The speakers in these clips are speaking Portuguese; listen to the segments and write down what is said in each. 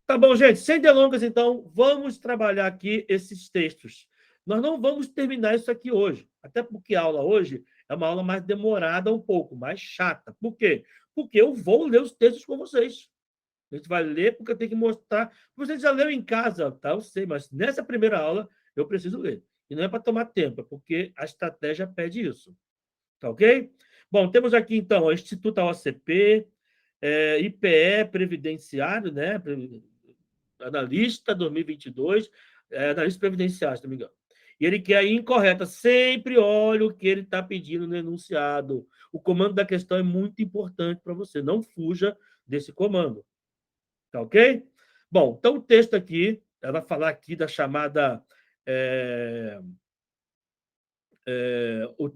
Tá bom, gente? Sem delongas, então, vamos trabalhar aqui esses textos. Nós não vamos terminar isso aqui hoje, até porque a aula hoje é uma aula mais demorada um pouco, mais chata. Por quê? Porque eu vou ler os textos com vocês. A gente vai ler porque eu tenho que mostrar. Você já leu em casa, tá? Eu sei, mas nessa primeira aula eu preciso ler. E não é para tomar tempo, é porque a estratégia pede isso. Tá ok? Bom, temos aqui, então, o Instituto OCP, IPE Previdenciário, né? Analista 2022, analista previdenciário, se não me engano. E ele quer a incorreta. Sempre olha o que ele está pedindo no enunciado. O comando da questão é muito importante para você. Não fuja desse comando. Tá ok? Bom, então o texto aqui, ela vai falar aqui da chamada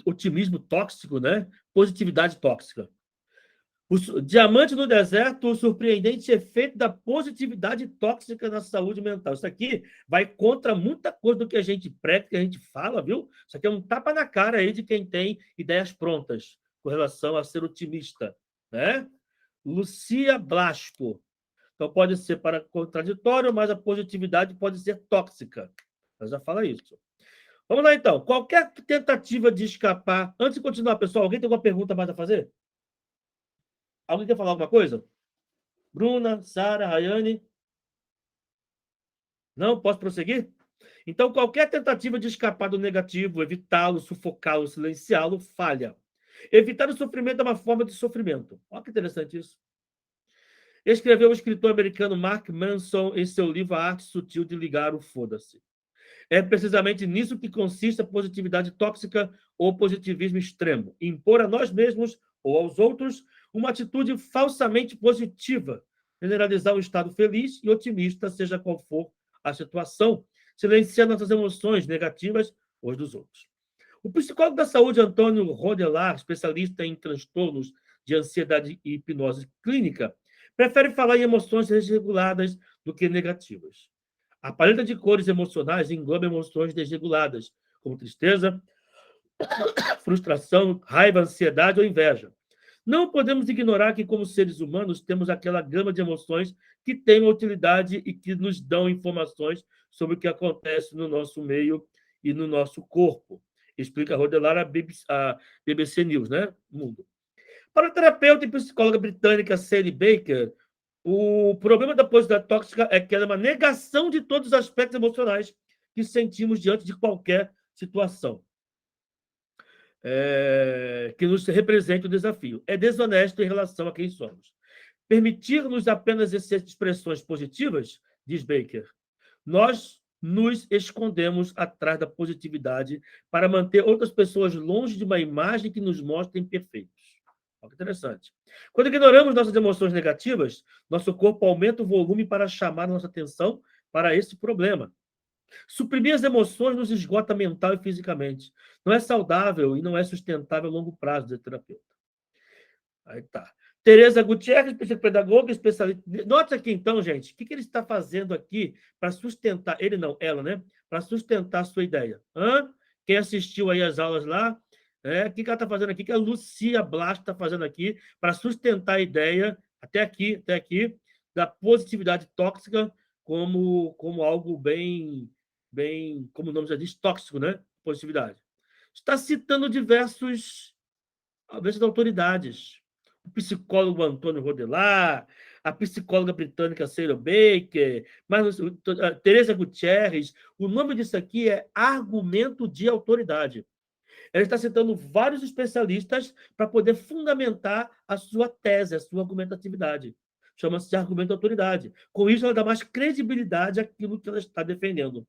otimismo tóxico, né? Positividade tóxica. O diamante no deserto, o surpreendente efeito da positividade tóxica na saúde mental. Isso aqui vai contra muita coisa do que a gente prega, que a gente fala, viu? Isso aqui é um tapa na cara aí de quem tem ideias prontas com relação a ser otimista, né? Lucia Blasco. Então, pode ser para contraditório, mas a positividade pode ser tóxica. Eu já falo isso. Vamos lá, então. Qualquer tentativa de escapar... Antes de continuar, pessoal, alguém tem alguma pergunta mais a fazer? Alguém quer falar alguma coisa? Bruna, Sara, Rayane? Não? Posso prosseguir? Então, qualquer tentativa de escapar do negativo, evitá-lo, sufocá-lo, silenciá-lo, falha. Evitar o sofrimento é uma forma de sofrimento. Olha que interessante isso. Escreveu o escritor americano Mark Manson em seu livro A Arte Sutil de Ligar o Foda-se. É precisamente nisso que consiste a positividade tóxica ou positivismo extremo. Impor a nós mesmos ou aos outros uma atitude falsamente positiva, generalizar o estado feliz e otimista, seja qual for a situação, silenciando nossas emoções negativas ou as dos outros. O psicólogo da saúde, Antônio Rodelar, especialista em transtornos de ansiedade e hipnose clínica, prefere falar em emoções desreguladas do que negativas. A paleta de cores emocionais engloba emoções desreguladas, como tristeza, frustração, raiva, ansiedade ou inveja. Não podemos ignorar que, como seres humanos, temos aquela gama de emoções que têm uma utilidade e que nos dão informações sobre o que acontece no nosso meio e no nosso corpo. Explica Rodelar a BBC News, né? Mundo. Para a terapeuta e psicóloga britânica Sally Baker, o problema da positividade tóxica é que ela é uma negação de todos os aspectos emocionais que sentimos diante de qualquer situação que nos represente o desafio. É desonesto em relação a quem somos. Permitir-nos apenas essas expressões positivas, diz Baker, nós nos escondemos atrás da positividade para manter outras pessoas longe de uma imagem que nos mostre imperfeitos. Olha que interessante. Quando ignoramos nossas emoções negativas, nosso corpo aumenta o volume para chamar nossa atenção para esse problema. Suprimir as emoções nos esgota mental e fisicamente. Não é saudável e não é sustentável a longo prazo, diz a terapeuta. Aí tá. Tereza Gutierrez, psicopedagoga, especialista. Note aqui, então, gente, o que ele está fazendo aqui para sustentar, ele não, ela, né? Para sustentar a sua ideia. Hã? Quem assistiu aí as aulas lá, o que ela está fazendo aqui? O que a Lucia Blas está fazendo aqui para sustentar a ideia, até aqui, da positividade tóxica como algo bem, como o nome já diz, tóxico, né? Positividade. Está citando diversas autoridades. O psicólogo Antônio Rodelar, a psicóloga britânica Sarah Baker, mas a Teresa Gutierrez. O nome disso aqui é argumento de autoridade. Ela está citando vários especialistas para poder fundamentar a sua tese, a sua argumentatividade. Chama-se de argumento de autoridade. Com isso, ela dá mais credibilidade àquilo que ela está defendendo.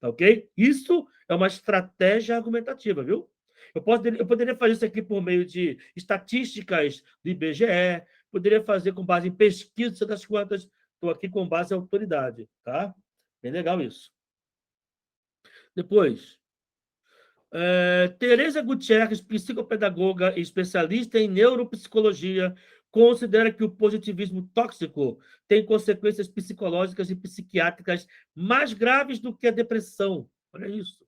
Tá ok? Isso é uma estratégia argumentativa, viu? Eu poderia fazer isso aqui por meio de estatísticas do IBGE, poderia fazer com base em pesquisa das quantas, estou aqui com base em autoridade, tá? Bem legal isso. Depois, Teresa Gutierrez, psicopedagoga e especialista em neuropsicologia, considera que o positivismo tóxico tem consequências psicológicas e psiquiátricas mais graves do que a depressão. Olha isso.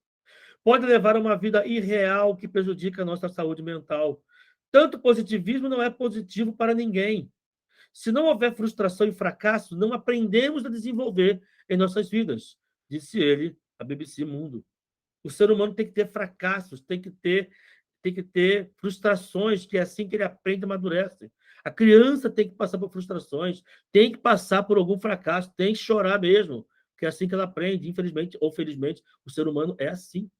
Pode levar a uma vida irreal que prejudica a nossa saúde mental. Tanto positivismo não é positivo para ninguém. Se não houver frustração e fracasso, não aprendemos a desenvolver em nossas vidas, disse ele, a BBC Mundo. O ser humano tem que ter fracassos, tem que ter frustrações, que é assim que ele aprende e amadurece. A criança tem que passar por frustrações, tem que passar por algum fracasso, tem que chorar mesmo, que é assim que ela aprende. Infelizmente ou felizmente, o ser humano é assim.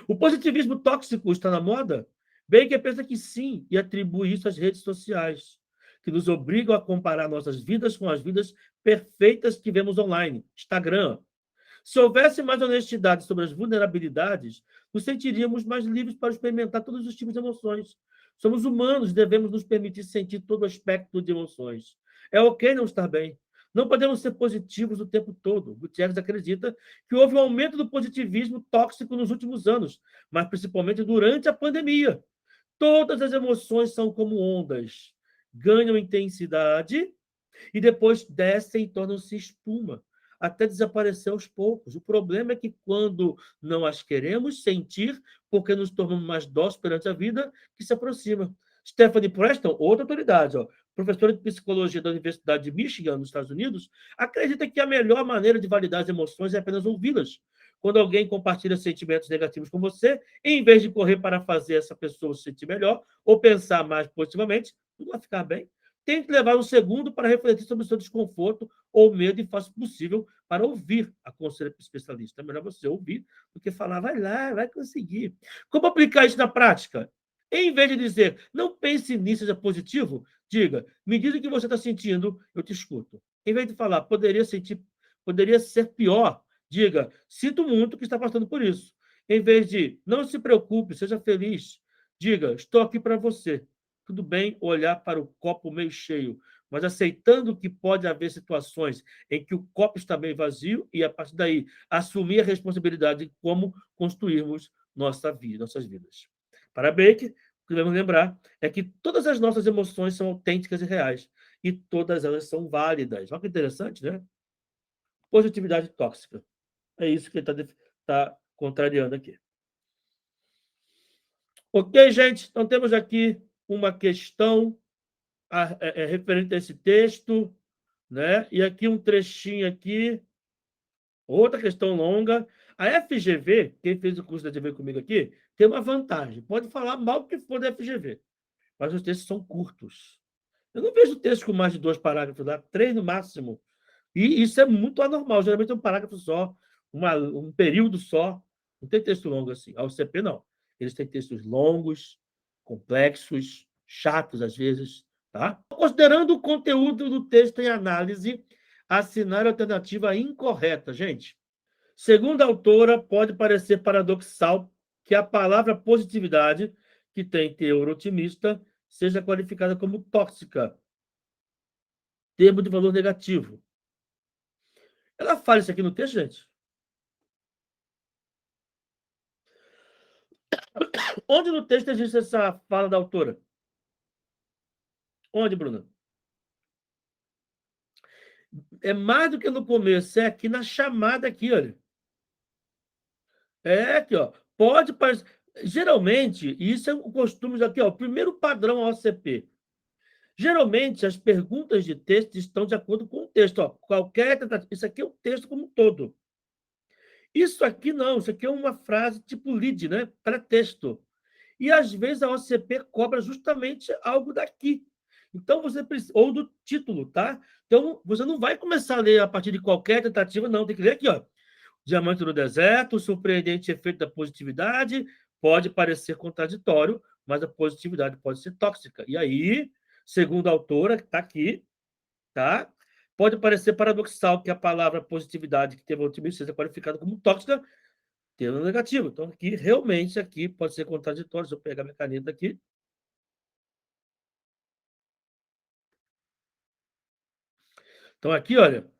O positivismo tóxico está na moda? Baker pensa que sim, e atribui isso às redes sociais, que nos obrigam a comparar nossas vidas com as vidas perfeitas que vemos online. Instagram. Se houvesse mais honestidade sobre as vulnerabilidades, nos sentiríamos mais livres para experimentar todos os tipos de emoções. Somos humanos, devemos nos permitir sentir todo o aspecto de emoções. É ok não estar bem. Não podemos ser positivos o tempo todo. Gutierrez acredita que houve um aumento do positivismo tóxico nos últimos anos, mas principalmente durante a pandemia. Todas as emoções são como ondas, ganham intensidade e depois descem e tornam-se espuma, até desaparecer aos poucos. O problema é que quando não as queremos sentir, porque nos tornamos mais dóceis perante a vida que se aproxima. Stephanie Preston, outra autoridade, ó, professora de psicologia da Universidade de Michigan, nos Estados Unidos, acredita que a melhor maneira de validar as emoções é apenas ouvi-las. Quando alguém compartilha sentimentos negativos com você, em vez de correr para fazer essa pessoa se sentir melhor ou pensar mais positivamente, tudo vai ficar bem. Tente levar um segundo para refletir sobre o seu desconforto ou medo e faça o possível para ouvir a conselho especialista. É melhor você ouvir do que falar, vai lá, vai conseguir. Como aplicar isso na prática? Em vez de dizer, não pense nisso, seja positivo, diga, me diz o que você está sentindo, eu te escuto. Em vez de falar, poderia ser pior, diga, sinto muito que está passando por isso. Em vez de, não se preocupe, seja feliz, diga, estou aqui para você. Tudo bem olhar para o copo meio cheio, mas aceitando que pode haver situações em que o copo está meio vazio e, a partir daí, assumir a responsabilidade de como construirmos nossas vidas. Para Baker, o que devemos lembrar é que todas as nossas emoções são autênticas e reais, e todas elas são válidas. Olha que interessante, né? Positividade tóxica. É isso que ele está contrariando aqui. Ok, gente? Então, temos aqui uma questão referente a esse texto, né? E aqui um trechinho aqui, outra questão longa. A FGV, quem fez o curso da FGV comigo aqui, tem uma vantagem. Pode falar mal o que for da FGV, mas os textos são curtos. Eu não vejo texto com mais de 2 parágrafos, dá 3 no máximo. E isso é muito anormal. Geralmente é um parágrafo só, um período só. Não tem texto longo assim. A UCP, não. Eles têm textos longos, complexos, chatos às vezes. Tá? Considerando o conteúdo do texto em análise, assinar a alternativa incorreta. Gente, segundo a autora, pode parecer paradoxal que a palavra positividade, que tem teor otimista, seja qualificada como tóxica, termo de valor negativo. Ela fala isso aqui no texto, gente? Onde no texto existe essa fala da autora? Onde, Bruna? É mais do que no começo, é aqui na chamada aqui, olha. É aqui, ó. Pode parecer. Geralmente, isso é o costume aqui, ó. O primeiro padrão OCP. Geralmente, as perguntas de texto estão de acordo com o texto. Ó. Qualquer tentativa. Isso aqui é o texto como um todo. Isso aqui não, isso aqui é uma frase tipo lead, né? Pré-texto. E às vezes a OCP cobra justamente algo daqui. Então você precisa, ou do título, tá? Então você não vai começar a ler a partir de qualquer tentativa, não. Tem que ler aqui, ó. Diamante no deserto, o surpreendente efeito da positividade pode parecer contraditório, mas a positividade pode ser tóxica. E aí, segundo a autora, que está aqui, tá? Pode parecer paradoxal que a palavra positividade, que teve o otimismo, seja qualificada como tóxica, tendo negativo. Então, aqui, realmente, aqui pode ser contraditório. Se eu pegar minha caneta aqui. Então, aqui, olha,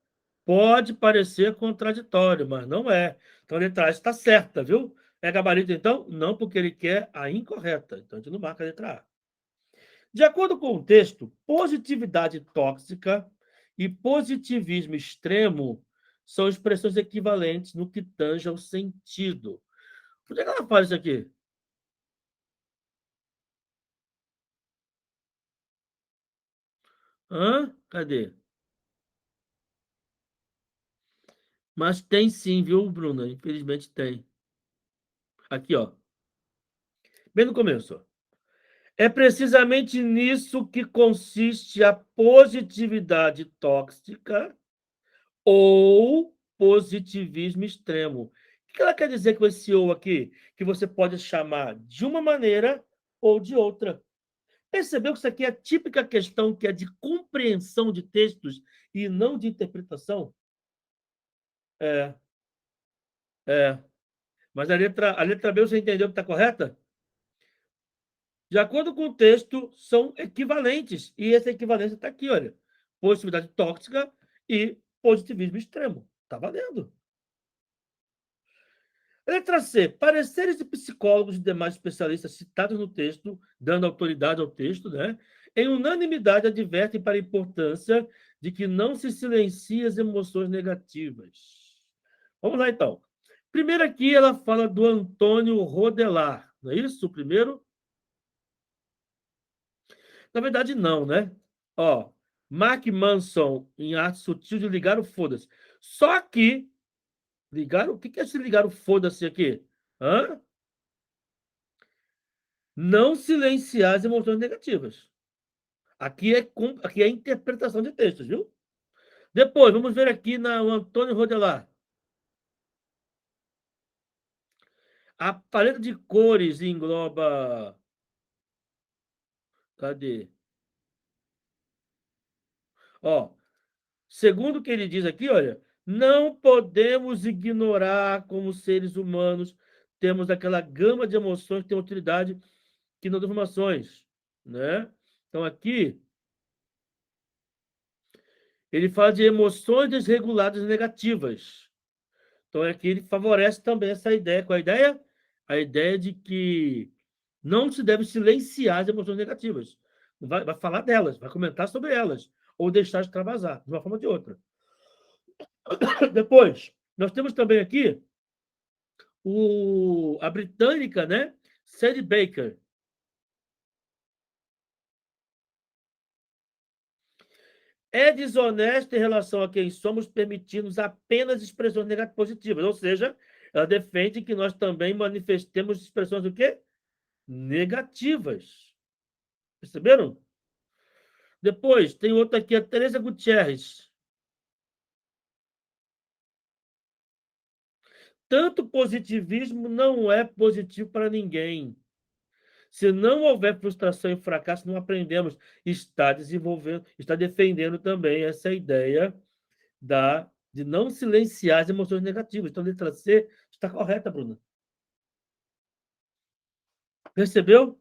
pode parecer contraditório, mas não é. Então, a letra A está certa, viu? É gabarito, então? Não, porque ele quer a incorreta. Então, a gente não marca a letra A. De acordo com o texto, positividade tóxica e positivismo extremo são expressões equivalentes no que tange ao sentido. Por que ela fala isso aqui? Hã? Cadê? Mas tem sim, viu, Bruna? Infelizmente tem. Aqui, ó. Bem no começo. Ó. É precisamente nisso que consiste a positividade tóxica ou positivismo extremo. O que ela quer dizer com esse ou aqui? Que você pode chamar de uma maneira ou de outra. Percebeu que isso aqui é a típica questão que é de compreensão de textos e não de interpretação? É, é. Mas a letra B você entendeu que está correta? De acordo com o texto, são equivalentes. E essa equivalência está aqui, olha. Positividade tóxica e positivismo extremo. Está valendo. Letra C. Pareceres de psicólogos e demais especialistas citados no texto, dando autoridade ao texto, né? Em unanimidade advertem para a importância de que não se silencie as emoções negativas. Vamos lá, então. Primeiro aqui ela fala do Antônio Rodelar, não é isso? O primeiro? Na verdade, não, né? Ó, Mark Manson, em Arte Sutil de Ligar o Foda-se. Só que, ligar, o que é esse ligar o foda-se aqui? Hã? Não silenciar as emoções negativas. Aqui é interpretação de textos, viu? Depois, vamos ver aqui o Antônio Rodelar. A paleta de cores engloba. Cadê? Ó, segundo o que ele diz aqui, olha, não podemos ignorar como seres humanos temos aquela gama de emoções que tem utilidade que não dão informações, né? Então aqui ele fala de emoções desreguladas negativas. Então aqui ele favorece também essa ideia. Qual é a ideia? A ideia de que não se deve silenciar as emoções negativas. Vai falar delas, vai comentar sobre elas, ou deixar extravasar, de uma forma ou de outra. Depois, nós temos também aqui a britânica, né? Sadie Baker. É desonesta em relação a quem somos, permitindo apenas expressões negativas positivas. Ou seja, ela defende que nós também manifestemos expressões do quê? Negativas. Perceberam? Depois, tem outra aqui, a Teresa Gutierrez. Tanto positivismo não é positivo para ninguém. Se não houver frustração e fracasso, não aprendemos. Está desenvolvendo, está defendendo também essa ideia de não silenciar as emoções negativas. Então, a letra C está correta, Bruna. Percebeu?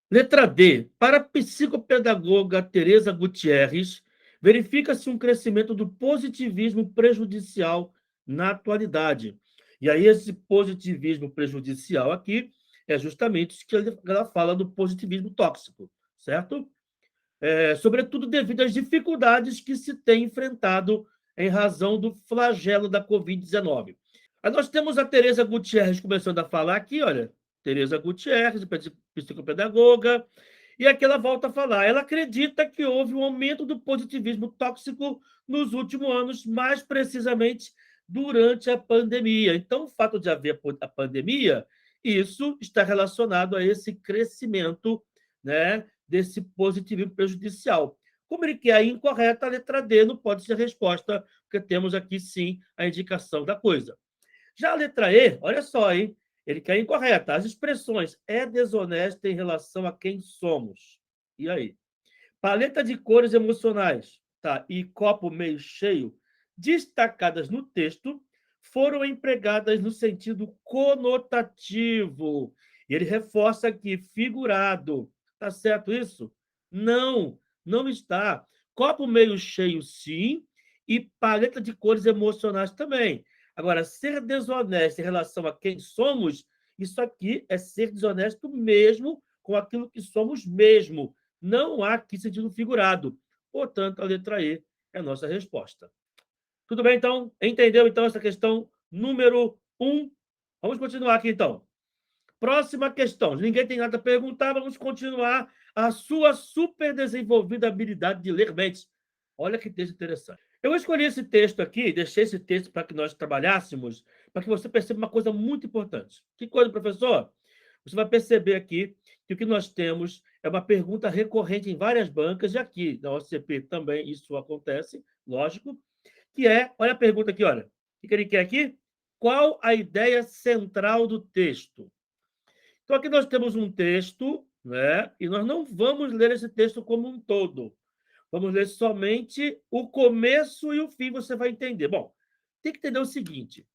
Letra D. Para a psicopedagoga Teresa Gutierrez, verifica-se um crescimento do positivismo prejudicial na atualidade. E aí, esse positivismo prejudicial aqui é justamente isso que ela fala do positivismo tóxico, certo? Sobretudo devido às dificuldades que se tem enfrentado em razão do flagelo da Covid-19. Aí nós temos a Teresa Gutierrez começando a falar aqui, olha, Teresa Gutierrez, psicopedagoga, e aqui ela volta a falar. Ela acredita que houve um aumento do positivismo tóxico nos últimos anos, mais precisamente durante a pandemia. Então, o fato de haver a pandemia, isso está relacionado a esse crescimento, né, desse positivismo prejudicial. Como ele quer a incorreta, a letra D não pode ser a resposta, porque temos aqui sim a indicação da coisa. Já a letra E, olha só, hein? Ele quer incorreta. As expressões é desonesta em relação a quem somos. E aí? Paleta de cores emocionais, tá? E copo meio cheio, destacadas no texto, foram empregadas no sentido conotativo. E ele reforça aqui, figurado. Tá certo isso? Não, não está. Copo meio cheio, sim, e paleta de cores emocionais também. Agora, ser desonesto em relação a quem somos, isso aqui é ser desonesto mesmo com aquilo que somos mesmo. Não há aqui sentido figurado. Portanto, a letra E é a nossa resposta. Tudo bem, então? Entendeu, então, essa questão número 1? Vamos continuar aqui, então. Próxima questão. Ninguém tem nada a perguntar, vamos continuar a sua super desenvolvida habilidade de ler mentes. Olha que texto interessante. Eu escolhi esse texto aqui, deixei esse texto para que nós trabalhássemos, para que você perceba uma coisa muito importante. Que coisa, professor? Você vai perceber aqui que o que nós temos é uma pergunta recorrente em várias bancas, e aqui na OCP também isso acontece, lógico, que é, olha a pergunta aqui, olha. O que ele quer aqui? Qual a ideia central do texto? Então, aqui nós temos um texto, né? E nós não vamos ler esse texto como um todo. Vamos ler somente o começo e o fim, você vai entender. Bom, tem que entender o seguinte: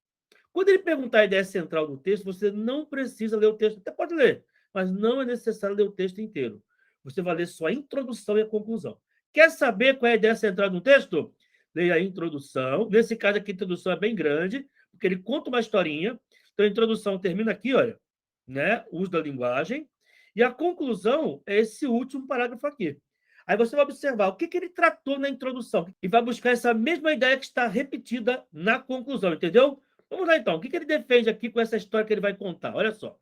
quando ele perguntar a ideia central do texto, você não precisa ler o texto, até pode ler, mas não é necessário ler o texto inteiro. Você vai ler só a introdução e a conclusão. Quer saber qual é a ideia central do texto? Leia a introdução. Nesse caso aqui, a introdução é bem grande, porque ele conta uma historinha. Então, a introdução termina aqui, olha, né? O uso da linguagem. E a conclusão é esse último parágrafo aqui. Aí você vai observar o que ele tratou na introdução e vai buscar essa mesma ideia que está repetida na conclusão, entendeu? Vamos lá, então. O que ele defende aqui com essa história que ele vai contar? Olha só.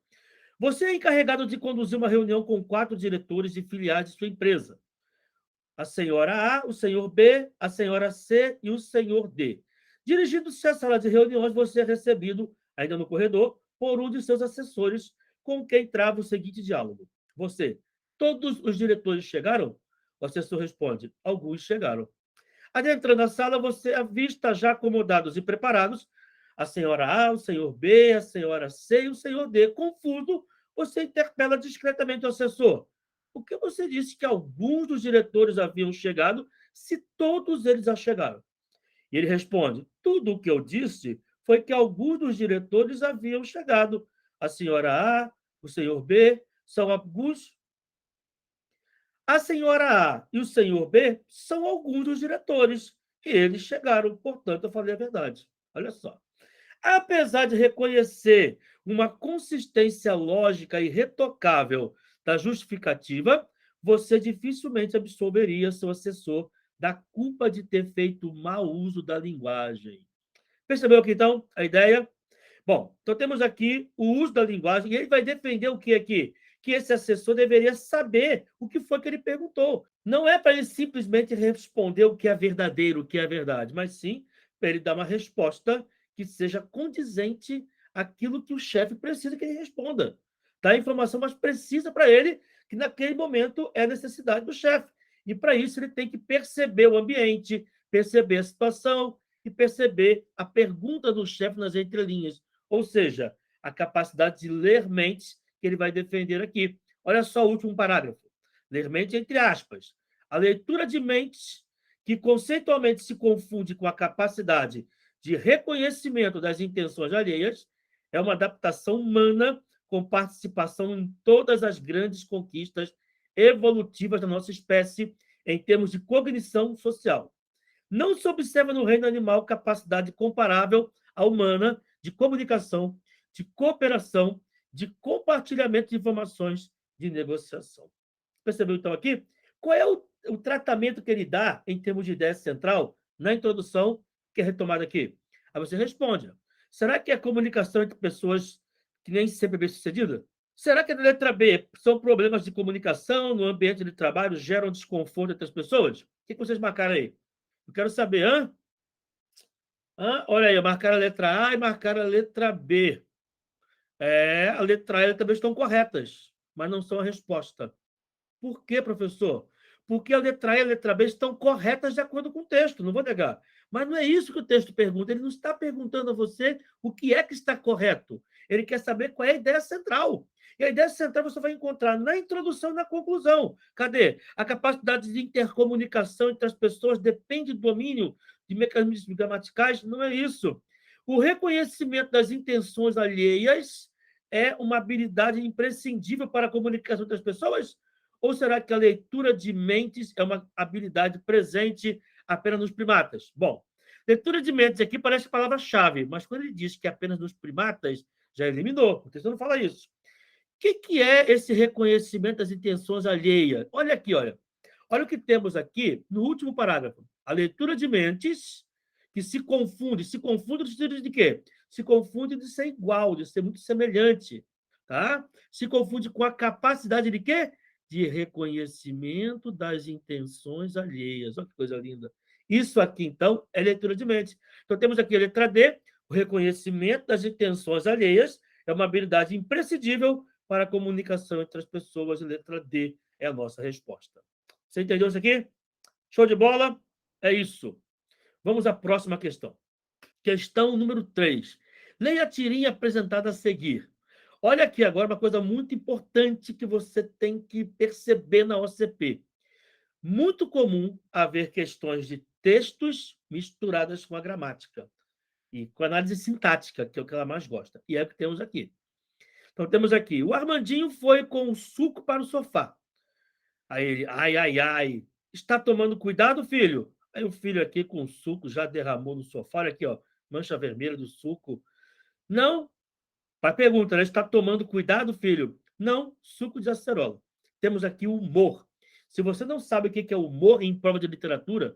Você é encarregado de conduzir uma reunião com 4 diretores e filiais de sua empresa. A senhora A, o senhor B, a senhora C e o senhor D. Dirigindo-se à sala de reuniões, você é recebido, ainda no corredor, por um de seus assessores, com quem trava o seguinte diálogo. Você, todos os diretores chegaram? O assessor responde, alguns chegaram. Adentrando a sala, você avista já acomodados e preparados a senhora A, o senhor B, a senhora C e o senhor D. Confuso, você interpela discretamente o assessor. Por que você disse que alguns dos diretores haviam chegado, se todos eles já chegaram? E ele responde: tudo o que eu disse foi que alguns dos diretores haviam chegado. A senhora A, o senhor B, são alguns. A senhora A e o senhor B são alguns dos diretores. E eles chegaram, portanto, eu falei a verdade. Olha só. Apesar de reconhecer uma consistência lógica irretocável da justificativa, você dificilmente absolveria seu assessor da culpa de ter feito mau uso da linguagem. Percebeu aqui, então, a ideia? Bom, então temos aqui o uso da linguagem, e ele vai defender o que aqui? Que esse assessor deveria saber o que foi que ele perguntou. Não é para ele simplesmente responder o que é verdadeiro, o que é verdade, mas sim para ele dar uma resposta que seja condizente àquilo que o chefe precisa que ele responda. Dar a informação mais precisa para ele, que naquele momento é a necessidade do chefe. E para isso ele tem que perceber o ambiente, perceber a situação e perceber a pergunta do chefe nas entrelinhas. Ou seja, a capacidade de ler mentes que ele vai defender aqui. Olha só o último parágrafo. Ler mentes entre aspas. A leitura de mentes que conceitualmente se confunde com a capacidade de reconhecimento das intenções alheias é uma adaptação humana com participação em todas as grandes conquistas evolutivas da nossa espécie em termos de cognição social. Não se observa no reino animal capacidade comparável à humana de comunicação, de cooperação, de compartilhamento de informações, de negociação. Percebeu, então, aqui? Qual é o tratamento que ele dá em termos de ideia central na introdução, que é retomada aqui? Aí você responde. Será que a comunicação entre pessoas que nem sempre é bem-sucedida? Será que a letra B são problemas de comunicação no ambiente de trabalho geram desconforto entre as pessoas? O que vocês marcaram aí? Eu quero saber, hã? Olha aí, marcaram a letra A e marcaram a letra B. A letra A e a letra B estão corretas, mas não são a resposta. Por quê, professor? Porque a letra A e a letra B estão corretas de acordo com o texto, não vou negar. Mas não é isso que o texto pergunta. Ele não está perguntando a você o que é que está correto. Ele quer saber qual é a ideia central. E a ideia central você vai encontrar na introdução e na conclusão. Cadê? A capacidade de intercomunicação entre as pessoas depende do domínio de mecanismos gramaticais? Não é isso. O reconhecimento das intenções alheias é uma habilidade imprescindível para a comunicação entre as pessoas? Ou será que a leitura de mentes é uma habilidade presente apenas nos primatas? Bom, leitura de mentes aqui parece palavra-chave, mas quando ele diz que é apenas nos primatas, já eliminou. O texto não fala isso. O que é esse reconhecimento das intenções alheias? Olha aqui, olha. Olha o que temos aqui no último parágrafo. A leitura de mentes que se confunde no sentido de quê? Se confunde de ser igual, de ser muito semelhante. tá? Se confunde com a capacidade de quê? De reconhecimento das intenções alheias. Olha que coisa linda. Isso aqui, então, é leitura de mente. Então, temos aqui a letra D, o reconhecimento das intenções alheias é uma habilidade imprescindível para a comunicação entre as pessoas. A letra D é a nossa resposta. Você entendeu isso aqui? Show de bola? É isso. Vamos à próxima questão. Questão número 3. Leia a tirinha apresentada a seguir. Olha aqui agora uma coisa muito importante que você tem que perceber na OCP. Muito comum haver questões de textos misturadas com a gramática e com a análise sintática, que é o que ela mais gosta. E é o que temos aqui. Então, temos aqui, o Armandinho foi com o suco para o sofá. Aí ele, ai, ai, ai, está tomando cuidado, filho? Aí o filho aqui com o suco já derramou no sofá, olha aqui, ó, mancha vermelha do suco. Não. Pai pergunta, né? Está tomando cuidado, filho? Não, suco de acerola. Temos aqui o humor. Se você não sabe o que é humor em prova de literatura,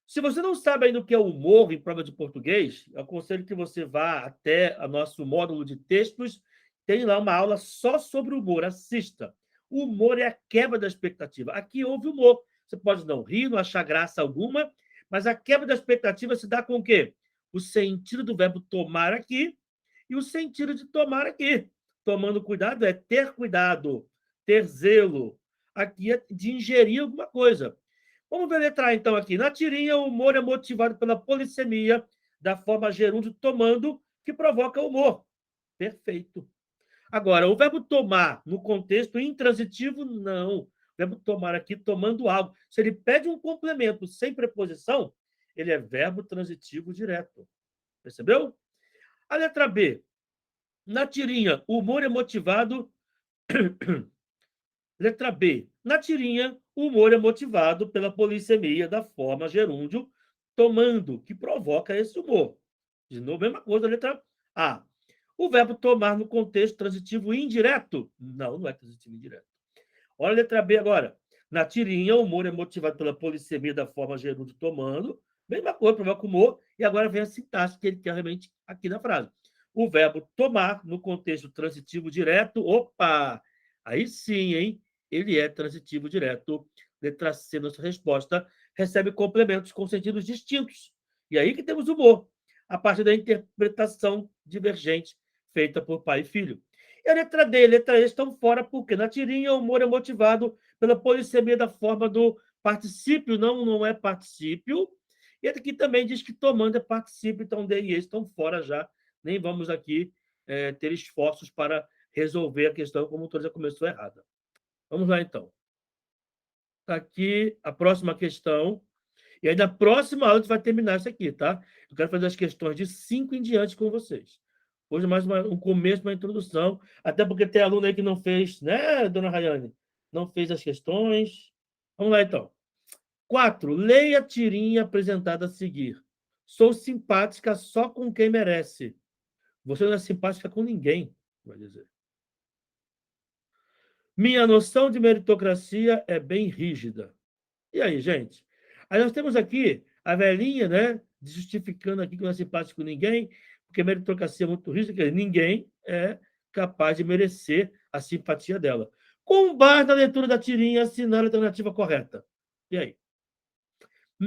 se você não sabe ainda o que é humor em prova de português, eu aconselho que você vá até o nosso módulo de textos. Tem lá uma aula só sobre humor. Assista. O humor é a quebra da expectativa. Aqui houve humor. Você pode não rir, não achar graça alguma, mas a quebra da expectativa se dá com o quê? O sentido do verbo tomar aqui e o sentido de tomar aqui. Tomando cuidado é ter cuidado, ter zelo. Aqui é de ingerir alguma coisa. Vamos ver a letra A, então, aqui. Na tirinha, o humor é motivado pela polissemia da forma gerúndio tomando, que provoca humor. Perfeito. Agora, o verbo tomar, no contexto intransitivo, não. O verbo tomar aqui, tomando algo. Se ele pede um complemento sem preposição, ele é verbo transitivo direto. Percebeu? A letra B. Na tirinha, o humor é motivado. Letra B. Na tirinha, o humor é motivado pela polissemia da forma gerúndio tomando, que provoca esse humor. De novo, mesma coisa, letra A. O verbo tomar no contexto transitivo indireto? Não, não é transitivo indireto. Olha a letra B agora. Na tirinha, o humor é motivado pela polissemia da forma gerúndio tomando. Mesma coisa, provoca humor. E agora vem a sintaxe que ele quer realmente aqui na frase. O verbo tomar no contexto transitivo direto. Opa! Aí sim, hein? Ele é transitivo direto. Letra C, nossa resposta, recebe complementos com sentidos distintos. E aí que temos humor, a partir da interpretação divergente feita por pai e filho. E a letra D e a letra E estão fora, porque na tirinha o humor é motivado pela polissemia da forma do particípio, não é particípio. E aqui também diz que tomando é particípio, então D e E estão fora já. Nem vamos aqui ter esforços para resolver a questão, como o autor já começou errada. Vamos lá, então. Está aqui a próxima questão. E aí, na próxima aula, a gente vai terminar isso aqui, tá? Eu quero fazer as questões de 5 em diante com vocês. Hoje, mais um começo, uma introdução. Até porque tem aluno aí que não fez, né, dona Rayane? Não fez as questões. Vamos lá, então. 4. Leia a tirinha apresentada a seguir. Sou simpática só com quem merece. Você não é simpática com ninguém, vai dizer. Minha noção de meritocracia é bem rígida. E aí, gente? Aí nós temos aqui a velhinha, né? Justificando aqui que não é simpático com ninguém, porque a meritocracia é muito rígida, que ninguém é capaz de merecer a simpatia dela. Com base na leitura da tirinha, assinar a alternativa correta. E aí?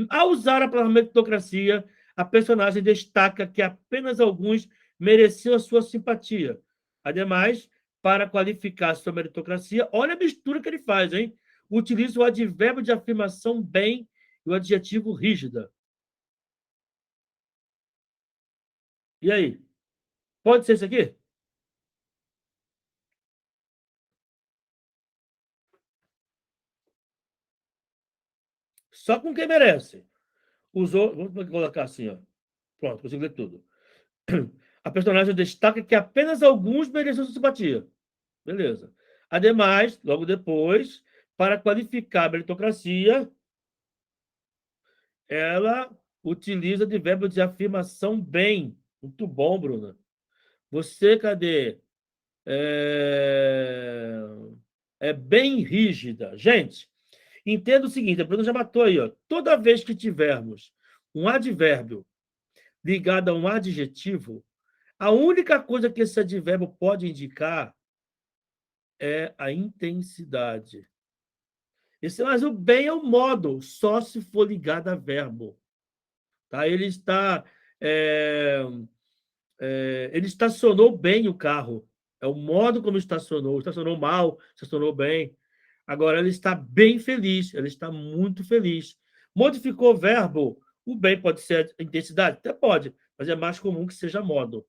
Ao usar a palavra meritocracia, a personagem destaca que apenas alguns mereciam a sua simpatia. Ademais, para qualificar a sua meritocracia, olha a mistura que ele faz, hein? Utiliza o advérbio de afirmação bem e o adjetivo rígida. E aí? Pode ser isso aqui? Só com quem merece. Usou, vamos colocar assim, ó. Pronto, consigo ler tudo. A personagem destaca que apenas alguns mereciam sua simpatia. Beleza. Ademais, logo depois, para qualificar a meritocracia, ela utiliza de verbo de afirmação bem. Muito bom, Bruna. Você, cadê? É bem rígida. Gente, entenda o seguinte, a Bruna já matou aí, ó. Toda vez que tivermos um advérbio ligado a um adjetivo, A única coisa que esse advérbio pode indicar é a intensidade. Mas o bem é o modo, só se for ligado a verbo. Tá? Ele estacionou bem o carro. É o modo como estacionou mal, estacionou bem. Agora, ele está bem feliz, ele está muito feliz. Modificou o verbo, o bem pode ser a intensidade? Até pode, mas é mais comum que seja modo.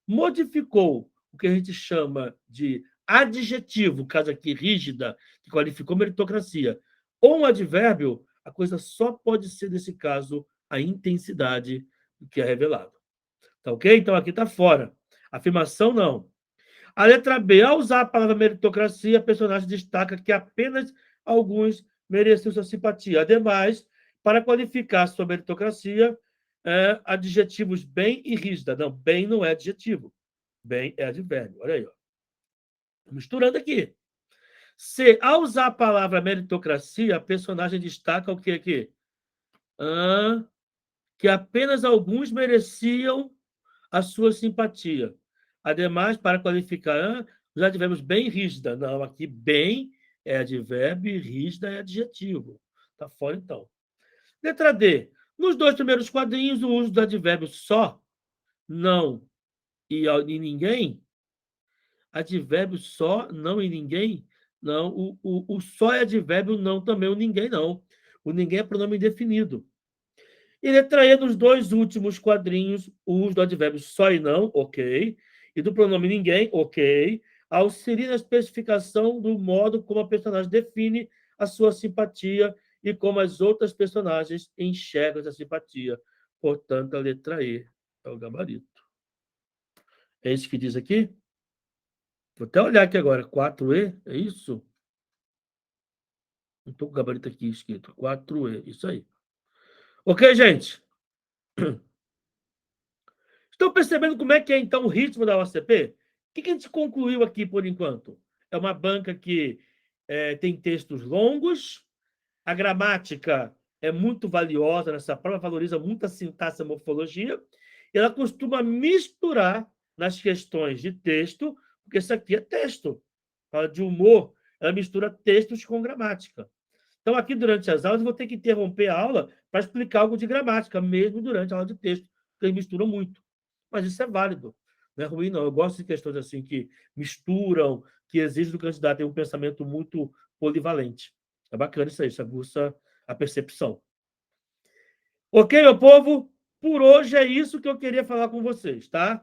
Modificou o que a gente chama de adjetivo, caso aqui rígida, que qualificou meritocracia, ou um advérbio, a coisa só pode ser, nesse caso, a intensidade do que é revelado. Tá ok? Então aqui está fora. Afirmação, não. A letra B, ao usar a palavra meritocracia, a personagem destaca que apenas alguns mereciam sua simpatia. Ademais, para qualificar sua meritocracia, adjetivos bem e rígida. Não, bem não é adjetivo. Bem é advérbio. Olha aí. Ó. Misturando aqui. C, ao usar a palavra meritocracia, a personagem destaca o que aqui? Que apenas alguns mereciam a sua simpatia. Ademais, para qualificar, os advérbios bem rígida. Não, aqui bem é advérbio e rígida é adjetivo. Está fora, então. Letra D. Nos dois primeiros quadrinhos, o uso do advérbio só, não e ninguém. Advérbio só, não e ninguém. Não, o só é advérbio, não também o ninguém, não. O ninguém é pronome indefinido. E letra E, nos dois últimos quadrinhos, o uso do advérbio só e não, ok. E do pronome ninguém, ok. Auxilia na especificação do modo como a personagem define a sua simpatia e como as outras personagens enxergam essa simpatia. Portanto, a letra E é o gabarito. É isso que diz aqui? Vou até olhar aqui agora. 4E, é isso? Não estou com o gabarito aqui escrito. 4E, isso aí. Ok, gente? Estão percebendo como é que é, então, o ritmo da OCP? O que a gente concluiu aqui, por enquanto? É uma banca que tem textos longos, a gramática é muito valiosa nessa prova, valoriza muito a sintaxe e a morfologia, e ela costuma misturar nas questões de texto, porque isso aqui é texto. Fala de humor, ela mistura textos com gramática. Então, aqui, durante as aulas, eu vou ter que interromper a aula para explicar algo de gramática, mesmo durante a aula de texto, porque eles misturam muito. Mas isso é válido, não é ruim, não. Eu gosto de questões assim que misturam, que exigem do candidato ter um pensamento muito polivalente. É bacana isso aí, isso aguça a percepção. Ok, meu povo? Por hoje é isso que eu queria falar com vocês, tá?